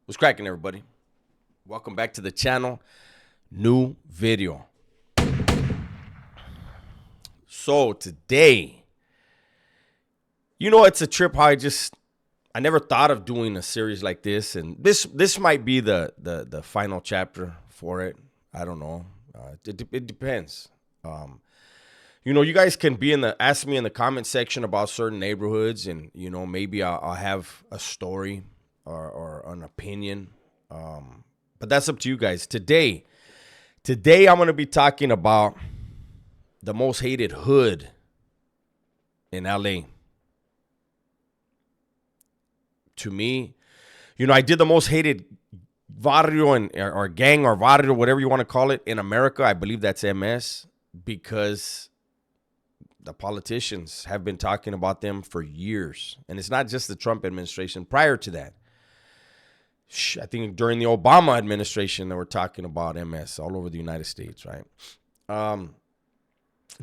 What's cracking, everybody? Welcome back to the channel. New video. So today, it's a trip how I never thought of doing a series like this, and this might be the final chapter for it. I don't know. It depends. You guys can ask me in the comment section about certain neighborhoods, and maybe I'll have a story or an opinion. But that's up to you guys. Today I'm going to be talking about the most hated hood in LA. To me, I did the most hated barrio or gang or barrio, whatever you want to call it, in America. I believe that's MS because the politicians have been talking about them for years. And it's not just the Trump administration. Prior to that, I think during the Obama administration, they were talking about MS all over the United States, right?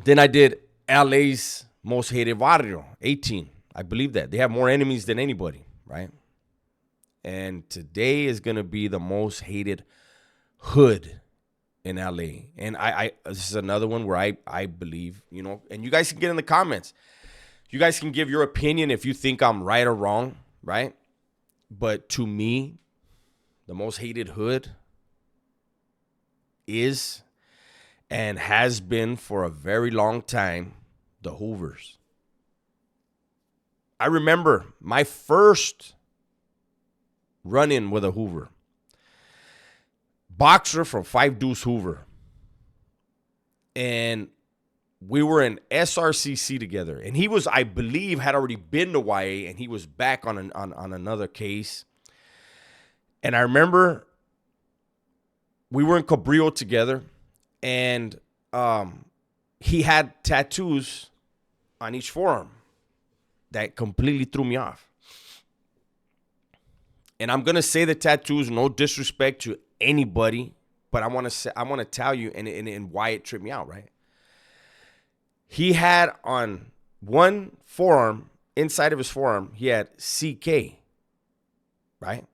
Then I did LA's most hated barrio, 18. I believe that. They have more enemies than anybody, right? And today is going to be the most hated hood in LA. And this is another one where I believe, and you guys can get in the comments. You guys can give your opinion if you think I'm right or wrong, right? But to me, the most hated hood is and has been for a very long time the Hoovers. I remember my first run-in with a Hoover. Boxer from Five Deuce Hoover. And we were in SRCC together. And he was, I believe, had already been to YA, and he was back on another case. And I remember we were in Cabrillo together, and he had tattoos on each forearm that completely threw me off. And I'm gonna say the tattoos, no disrespect to anybody, but I want to tell you and why it tripped me out, right? He had on one forearm, inside of his forearm, he had CK, right?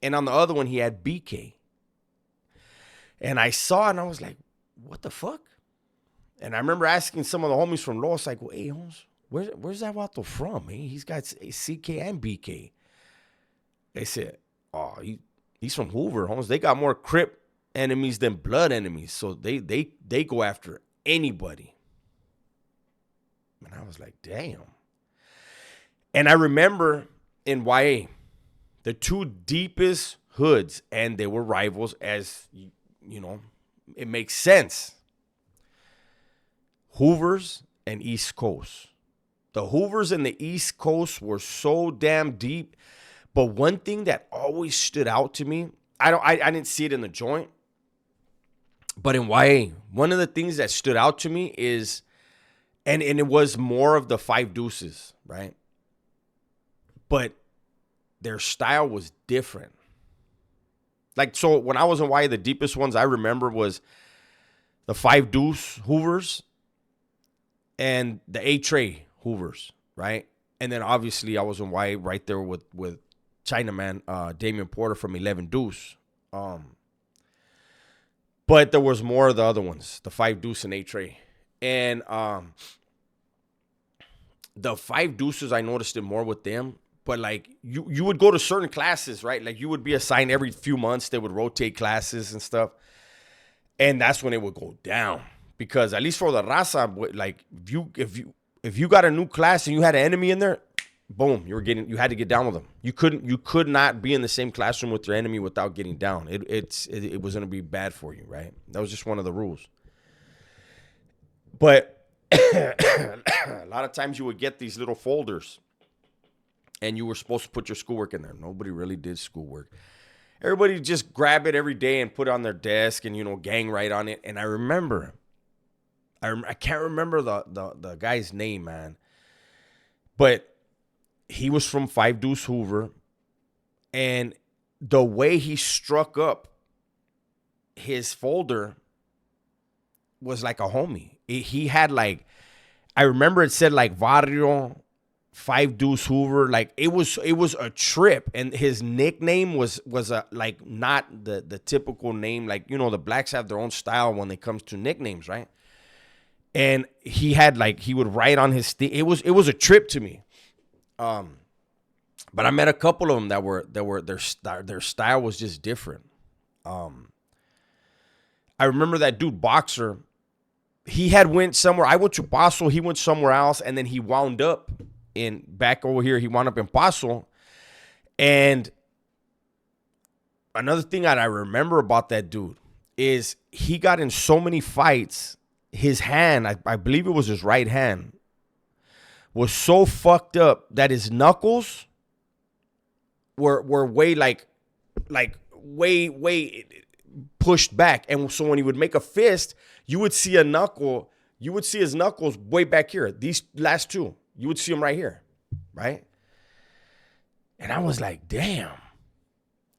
And on the other one, he had BK. And I saw it, and I was like, what the fuck? And I remember asking some of the homies from Los, like, well, hey, Holmes, where's that vato from? He's got CK and BK. They said, oh, he's from Hoover, Holmes. They got more Crip enemies than blood enemies. So they go after anybody. And I was like, damn. And I remember in YA, the two deepest hoods, and they were rivals, as it makes sense. Hoovers and East Coast. The Hoovers and the East Coast were so damn deep. But one thing that always stood out to me, I didn't see it in the joint, but in YA, one of the things that stood out to me is, and it was more of the Five Deuces, right? But their style was different. Like, so when I was in YA, the deepest ones I remember was the Five Deuce Hoovers and the A-Tray Hoovers, right? And then obviously I was in YA right there with Chinaman, Damian Porter from 11 Deuce. But there was more of the other ones, the Five Deuce and A-Tray. And the Five Deuces, I noticed it more with them. But like you would go to certain classes, right? Like you would be assigned every few months. They would rotate classes and stuff. And that's when it would go down. Because at least for the raza, like if you got a new class and you had an enemy in there, boom, you had to get down with them. You could not be in the same classroom with your enemy without getting down. It was gonna be bad for you, right? That was just one of the rules. But a lot of times you would get these little folders, and you were supposed to put your schoolwork in there. Nobody really did schoolwork. Everybody just grab it every day and put it on their desk and gang write on it. And I remember, I can't remember the guy's name, man, but he was from Five Deuce Hoover, and the way he struck up his folder was like a homie. He had like, I remember it said like Barrio Five Deuce Hoover. Like it was a trip, and his nickname was a like not the typical name. Like, you know, the blacks have their own style when it comes to nicknames, right? And he had like, he would write on his it was a trip to me. But I met a couple of them that were their style was just different. I remember that dude Boxer. He had went somewhere. I went to Paso. He went somewhere else, and then he wound up back over here. He wound up in Paso. And another thing that I remember about that dude is he got in so many fights. His hand, I believe it was his right hand, was so fucked up that his knuckles were way way pushed back. And so when he would make a fist, you would see his knuckles way back here. These last two, you would see them right here, right? And I was like, damn,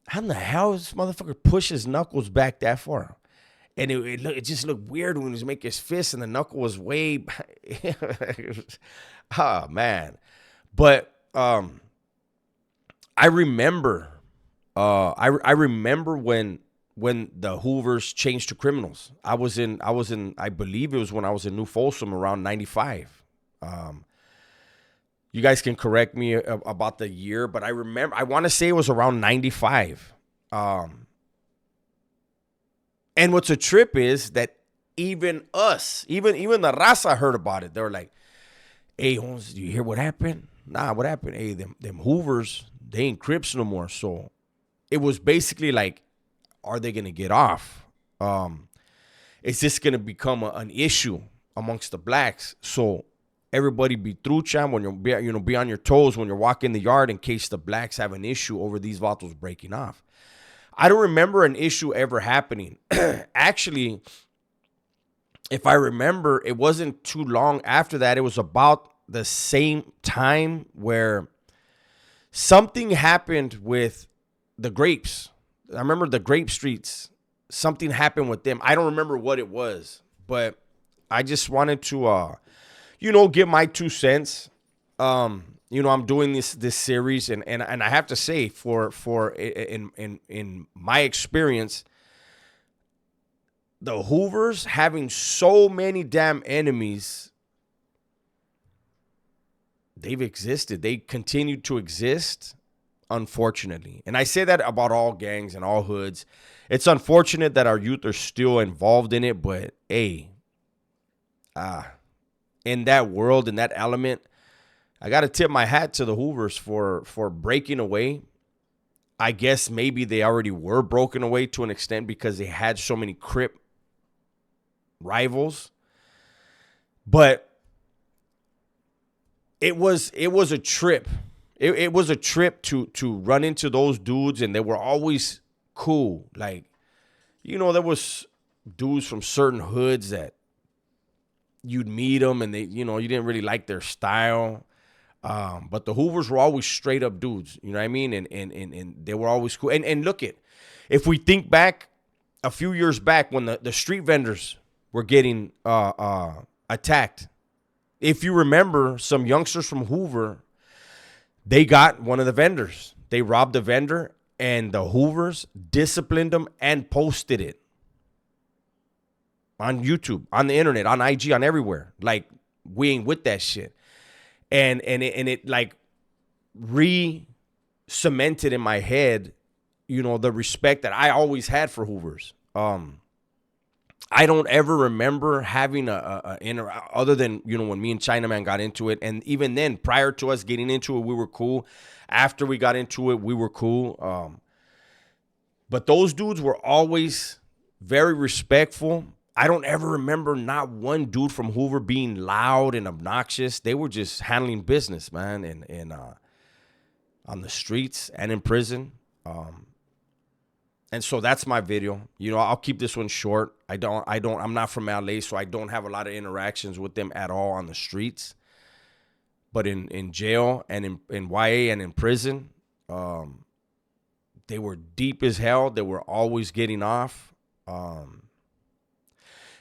how in the hell does this motherfucker push his knuckles back that far? And it just looked weird when he was making his fist and the knuckle was way oh, man. But I remember when the Hoovers changed to criminals. I believe it was when I was in New Folsom around 95. You guys can correct me about the year, but I want to say it was around 95. And what's a trip is that even us, even the raza heard about it. They were like, hey, Holmes, do you hear what happened? Nah, what happened? Hey, them Hoovers, they ain't Crips no more. So it was basically like, are they going to get off? Is this going to become an issue amongst the blacks? So everybody be trucha when be on your toes when you're walking the yard in case the blacks have an issue over these vatos breaking off. I don't remember an issue ever happening. Actually, if I remember, it wasn't too long after that. It was about the same time where something happened with the Grapes. I remember the Grape Streets. Something happened with them. I don't remember what it was, but I just wanted to, give my 2 cents. I'm doing this series, and I have to say, in my experience, the Hoovers having so many damn enemies, they've existed. They continue to exist, unfortunately. And I say that about all gangs and all hoods. It's unfortunate that our youth are still involved in it, but hey, in that world, in that element, I got to tip my hat to the Hoovers for breaking away. I guess maybe they already were broken away to an extent because they had so many Crip rivals. But it was a trip. It was a trip to run into those dudes, and they were always cool. Like, there was dudes from certain hoods that you'd meet them, and they, you didn't really like their style. But the Hoovers were always straight up dudes, you know what I mean? And they were always cool. And look if we think back a few years back when the street vendors were getting attacked, if you remember, some youngsters from Hoover, they got one of the vendors. They robbed the vendor, and the Hoovers disciplined them and posted it on YouTube, on the internet, on IG, on everywhere. Like, we ain't with that shit. And it like re-cemented in my head, the respect that I always had for Hoovers. I don't ever remember having other than, when me and Chinaman got into it. And even then, prior to us getting into it, we were cool. After we got into it, we were cool. But those dudes were always very respectful. I don't ever remember not one dude from Hoover being loud and obnoxious. They were just handling business, man, and on the streets and in prison. And so that's my video. I'll keep this one short. I'm not from LA, so I don't have a lot of interactions with them at all on the streets. But in jail and in YA and in prison, they were deep as hell. They were always getting off.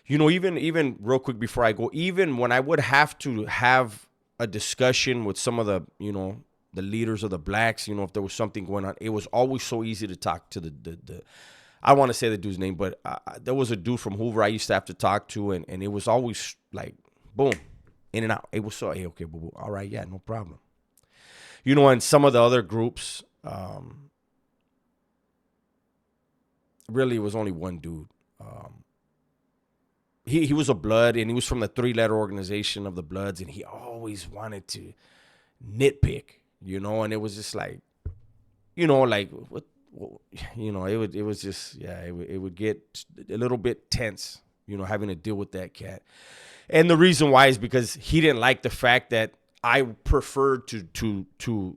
Even real quick before I go, even when I would have to have a discussion with some of the, the leaders of the blacks, if there was something going on, it was always so easy to talk to the I want to say the dude's name, but there was a dude from Hoover I used to have to talk to, and it was always like, boom, in and out. It was so, hey, okay, boo, all right, yeah, no problem. And some of the other groups, really, it was only one dude. He was a Blood, and he was from the 3-letter organization of the Bloods, and he always wanted to nitpick, and it was just like, like what, it was just, yeah, it would get a little bit tense, having to deal with that cat. And the reason why is because he didn't like the fact that I preferred to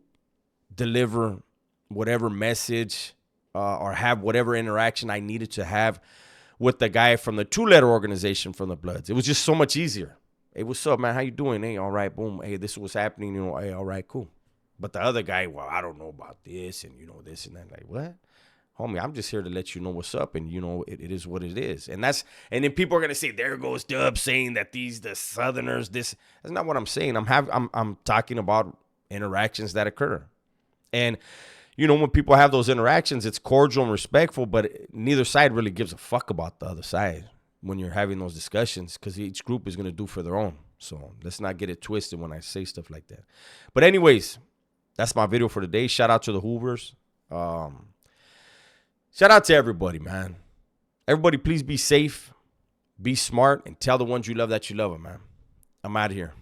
deliver whatever message or have whatever interaction I needed to have with the guy from the 2-letter organization from the Bloods. It was just so much easier. Hey, what's up, man? How you doing? Hey, all right, boom. Hey, this is what's happening. Hey, all right, cool. But the other guy, well, I don't know about this and, this and that. Like, what? Homie, I'm just here to let you know what's up, and, it is what it is. And then people are going to say, there goes Dub saying that the Southerners, this. That's not what I'm saying. I'm talking about interactions that occur. And, when people have those interactions, it's cordial and respectful, but neither side really gives a fuck about the other side when you're having those discussions, because each group is going to do for their own. So let's not get it twisted when I say stuff like that. But anyways, that's my video for today. Shout out to the Hoovers. Shout out to everybody, man. Everybody, please be safe, be smart, and tell the ones you love that you love them, man. I'm out of here.